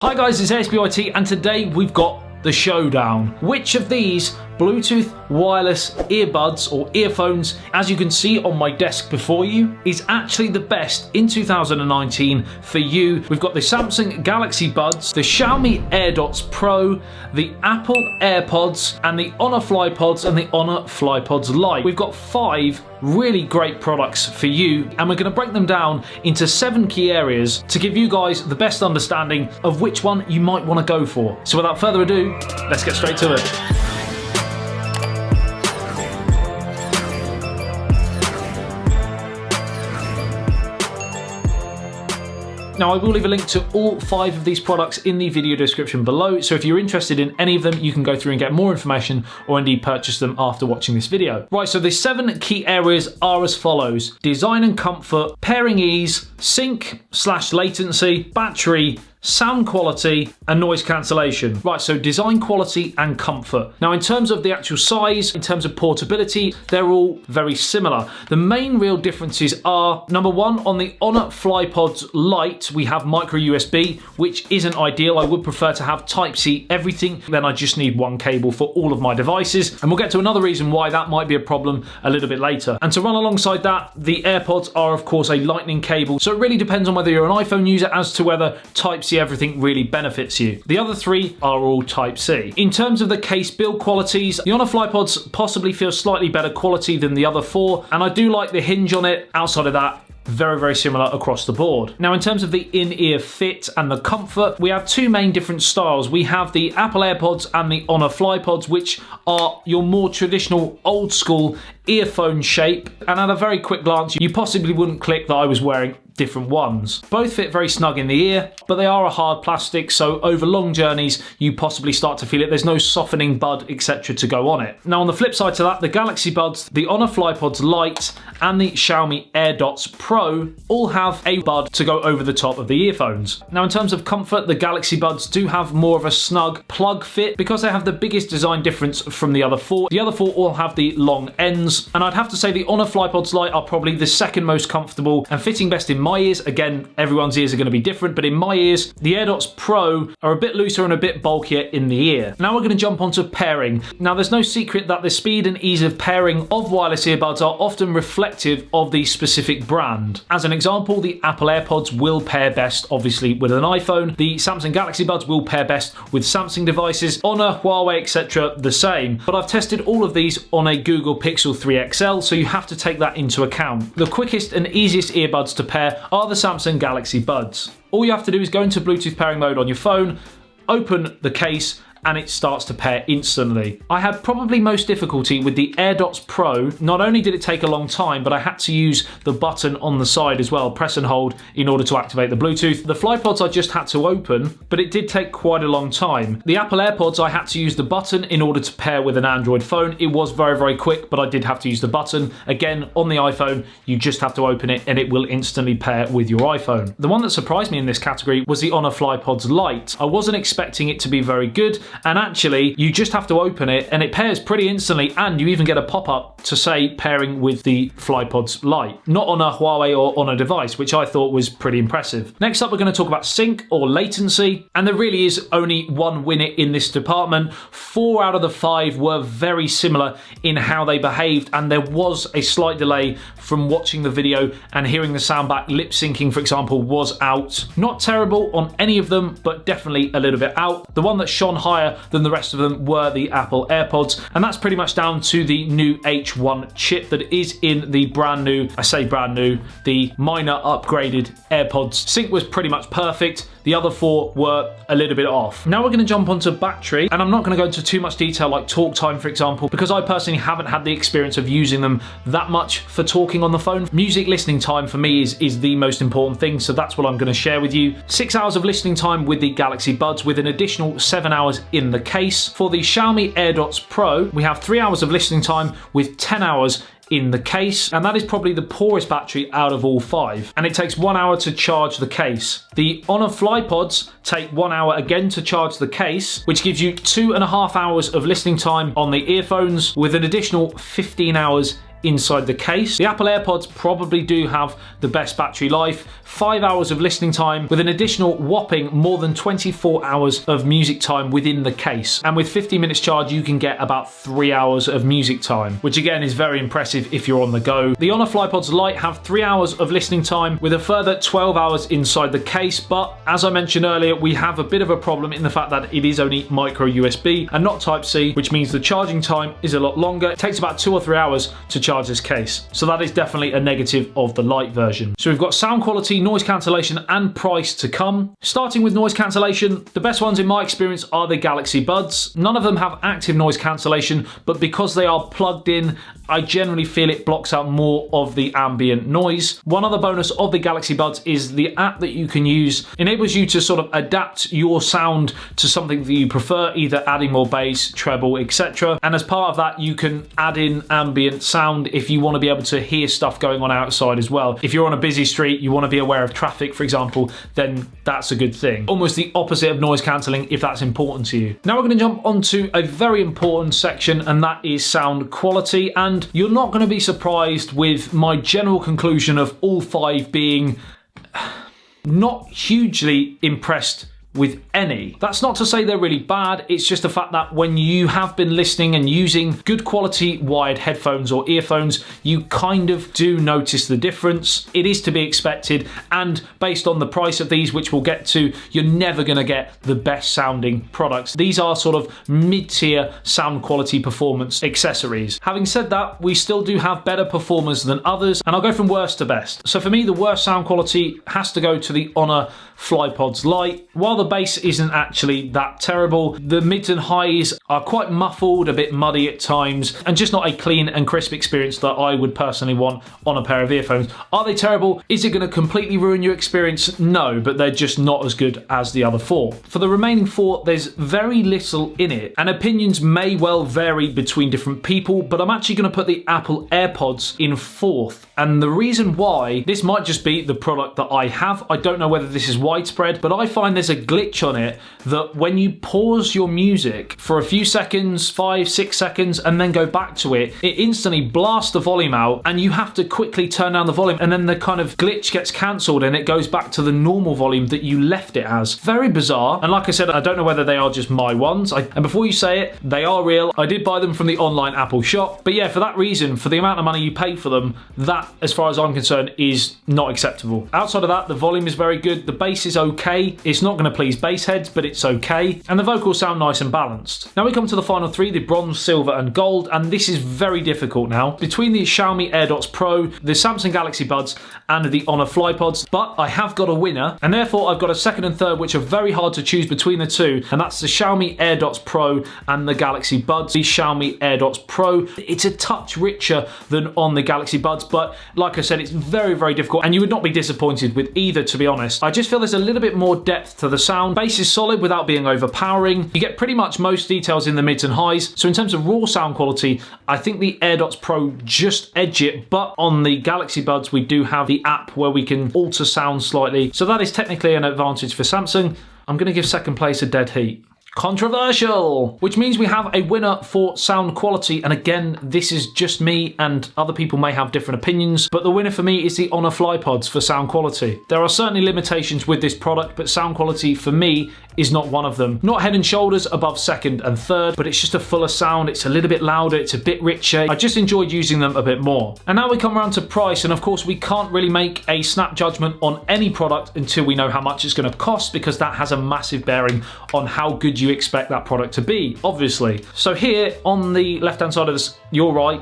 Hi guys, it's ASBYT and today we've got the showdown. Which of these Bluetooth wireless earbuds or earphones, as you can see on my desk before you, is actually the best in 2019 for you? We've got the Samsung Galaxy Buds, the Xiaomi AirDots Pro, the Apple Airpods, and the Honor Flypods and the Honor Flypods Lite. We've got 5 really great products for you, and we're going to break them down into 7 key areas to give you guys the best understanding of which one you might want to go for. So without further ado, let's get straight to it. Now, I will leave a link to all 5 of these products in the video description below, so if you're interested in any of them, you can go through and get more information or indeed purchase them after watching this video. Right, so the 7 key areas are as follows: design and comfort, pairing ease, sync/latency, battery, sound quality, and noise cancellation. Right, so design, quality, and comfort. Now, in terms of the actual size, in terms of portability, they're all very similar. The main real differences are, number 1, on the Honor Flypods Lite, we have micro USB, which isn't ideal. I would prefer to have Type-C everything, then I just need one cable for all of my devices. And we'll get to another reason why that might be a problem a little bit later. And to run alongside that, the AirPods are, of course, a lightning cable. So it really depends on whether you're an iPhone user as to whether Type-C everything really benefits you. The other 3 are all Type-C. In terms of the case build qualities, the Honor Flypods possibly feel slightly better quality than the other 4, and I do like the hinge on it. Outside of that, very similar across the board. Now, in terms of the in-ear fit and the comfort, we have 2 main different styles. We have the Apple Airpods and the Honor Flypods, which are your more traditional old school earphone shape, and at a very quick glance you possibly wouldn't click that I was wearing different ones. Both fit very snug in the ear, but they are a hard plastic, so over long journeys you possibly start to feel it. There's no softening bud, etc. to go on it. Now, on the flip side to that, the Galaxy Buds, the Honor Flypods Lite, and the Xiaomi AirDots Pro all have a bud to go over the top of the earphones. Now, in terms of comfort, the Galaxy Buds do have more of a snug plug fit because they have the biggest design difference from the other 4. The other 4 all have the long ends, and I'd have to say the Honor Flypods Lite are probably the second most comfortable and fitting best in my ears. Again, everyone's ears are going to be different, but in my ears, the AirDots Pro are a bit looser and a bit bulkier in the ear. Now we're going to jump onto pairing. Now, there's no secret that the speed and ease of pairing of wireless earbuds are often reflective of the specific brand. As an example, the Apple AirPods will pair best, obviously, with an iPhone. The Samsung Galaxy Buds will pair best with Samsung devices. Honor, Huawei, etc. the same. But I've tested all of these on a Google Pixel 3 XL, so you have to take that into account. The quickest and easiest earbuds to pair are the Samsung Galaxy Buds. All you have to do is go into Bluetooth pairing mode on your phone, open the case, and it starts to pair instantly. I had probably most difficulty with the AirDots Pro. Not only did it take a long time, but I had to use the button on the side as well, press and hold, in order to activate the Bluetooth. The Flypods I just had to open, but it did take quite a long time. The Apple AirPods, I had to use the button in order to pair with an Android phone. It was very quick, but I did have to use the button. Again, on the iPhone, you just have to open it and it will instantly pair with your iPhone. The one that surprised me in this category was the Honor Flypods Lite. I wasn't expecting it to be very good, and actually you just have to open it and it pairs pretty instantly, and you even get a pop-up to say pairing with the Flypods Lite, not on a Huawei or on a device, which I thought was pretty impressive. Next up, we're going to talk about sync or latency, and there really is only one winner in this department. 4 out of the 5 were very similar in how they behaved, and there was a slight delay from watching the video and hearing the sound back. Lip syncing, for example, was out. Not terrible on any of them, but definitely a little bit out. The one that shone higher than the rest of them were the Apple AirPods, and that's pretty much down to the new H1 chip that is in the brand new, I say brand new, the minor upgraded AirPods. Sync was pretty much perfect. The other 4 were a little bit off. Now we're going to jump onto battery, and I'm not going to go into too much detail like talk time, for example, because I personally haven't had the experience of using them that much for talking on the phone. Music listening time for me is the most important thing, so that's what I'm going to share with you. 6 hours of listening time with the Galaxy Buds, with an additional 7 hours in the case. For the Xiaomi AirDots Pro, we have 3 hours of listening time with 10 hours in the case, and that is probably the poorest battery out of all 5, and it takes 1 hour to charge the case. The Honor Flypods take 1 hour again to charge the case, which gives you 2.5 hours of listening time on the earphones, with an additional 15 hours inside the case. The Apple AirPods probably do have the best battery life, 5 hours of listening time with an additional whopping more than 24 hours of music time within the case. And with 50 minutes charge, you can get about 3 hours of music time, which again is very impressive if you're on the go. The Honor Flypods Lite have 3 hours of listening time with a further 12 hours inside the case, but as I mentioned earlier, we have a bit of a problem in the fact that it is only micro USB and not Type-C, which means the charging time is a lot longer. It takes about 2 or 3 hours to charge this case. So that is definitely a negative of the Lite version. So we've got sound quality, noise cancellation, and price to come. Starting with noise cancellation, the best ones in my experience are the Galaxy Buds. None of them have active noise cancellation, but because they are plugged in, I generally feel it blocks out more of the ambient noise. One other bonus of the Galaxy Buds is the app that you can use enables you to sort of adapt your sound to something that you prefer, either adding more bass, treble, etc. And as part of that, you can add in ambient sound if you want to be able to hear stuff going on outside as well. If you're on a busy street, you want to be aware of traffic, for example, then that's a good thing. Almost the opposite of noise cancelling if that's important to you. Now we're going to jump onto a very important section, and that is sound quality. And you're not going to be surprised with my general conclusion of all 5 being not hugely impressed with any. That's not to say they're really bad, it's just the fact that when you have been listening and using good quality wired headphones or earphones, you kind of do notice the difference. It is to be expected, and based on the price of these, which we'll get to, you're never going to get the best sounding products. These are sort of mid-tier sound quality performance accessories. Having said that, we still do have better performers than others, and I'll go from worst to best. So for me, the worst sound quality has to go to the Honor Flypods Lite. While the bass isn't actually that terrible, the mids and highs are quite muffled, a bit muddy at times, and just not a clean and crisp experience that I would personally want on a pair of earphones. Are they terrible? Is it going to completely ruin your experience? No, but they're just not as good as the other 4. For the remaining 4, there's very little in it, and opinions may well vary between different people, but I'm actually going to put the Apple AirPods in 4th. And the reason why, this might just be the product that I have. I don't know whether this is widespread, but I find there's a glitch on it that when you pause your music for a few seconds, 5-6 seconds, and then go back to it, it instantly blasts the volume out and you have to quickly turn down the volume, and then the kind of glitch gets cancelled and it goes back to the normal volume that you left it as. Very bizarre. And like I said, I don't know whether they are just my ones. And before you say it, they are real. I did buy them from the online Apple shop. But yeah, for that reason, for the amount of money you pay for them, that, as far as I'm concerned, is not acceptable. Outside of that, the volume is very good. The bass is okay. It's not going to please bass heads, but it's okay. And the vocals sound nice and balanced. Now we come to the final 3, the bronze, silver, and gold. And this is very difficult now. Between the Xiaomi AirDots Pro, the Samsung Galaxy Buds, and the Honor Flypods. But I have got a winner, and therefore I've got a second and third, which are very hard to choose between the two. And that's the Xiaomi AirDots Pro and the Galaxy Buds. The Xiaomi AirDots Pro, it's a touch richer than on the Galaxy Buds, but like I said, it's very, very difficult, and you would not be disappointed with either, to be honest. I just feel there's a little bit more depth to the sound. Bass is solid without being overpowering. You get pretty much most details in the mids and highs. So in terms of raw sound quality, I think the AirDots Pro just edge it, but on the Galaxy Buds, we do have the app where we can alter sound slightly. So that is technically an advantage for Samsung. I'm going to give second place a dead heat. Controversial, which means we have a winner for sound quality, and again, this is just me and other people may have different opinions, but the winner for me is the Honor Flypods for sound quality. There are certainly limitations with this product, but sound quality for me is not one of them. Not head and shoulders above second and third, but it's just a fuller sound. It's a little bit louder, it's a bit richer. I just enjoyed using them a bit more. And now we come around to price, and of course we can't really make a snap judgment on any product until we know how much it's going to cost, because that has a massive bearing on how good you expect that product to be, obviously. So here on the left hand side of this, your right,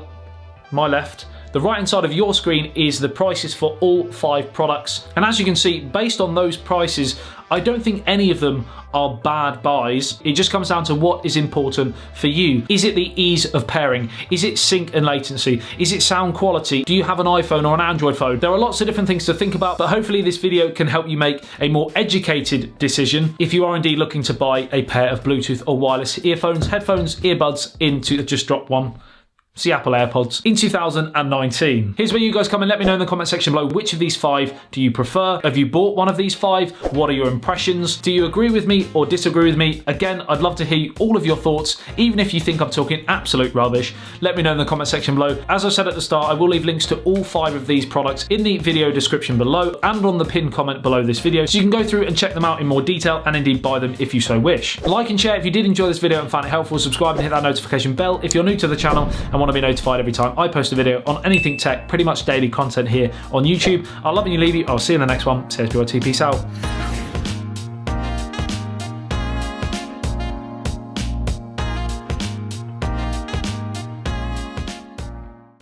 my left, the right hand side of your screen is the prices for all 5 products. And as you can see, based on those prices, I don't think any of them are bad buys. It just comes down to what is important for you. Is it the ease of pairing? Is it sync and latency? Is it sound quality? Do you have an iPhone or an Android phone? There are lots of different things to think about, but hopefully this video can help you make a more educated decision if you are indeed looking to buy a pair of Bluetooth or wireless earphones, headphones, earbuds, just drop one. It's the Apple AirPods in 2019. Here's where you guys come and let me know in the comment section below which of these 5 do you prefer. Have you bought one of these 5? What are your impressions? Do you agree with me or disagree with me? Again, I'd love to hear all of your thoughts, even if you think I'm talking absolute rubbish. Let me know in the comment section below. As I said at the start, I will leave links to all 5 of these products in the video description below and on the pinned comment below this video, so you can go through and check them out in more detail and indeed buy them if you so wish. Like and share if you did enjoy this video and found it helpful. Subscribe and hit that notification bell if you're new to the channel and want to be notified every time I post a video on anything tech, pretty much daily content here on YouTube. I'll love you, leave you. I'll see you in the next one. ASBYT, peace out.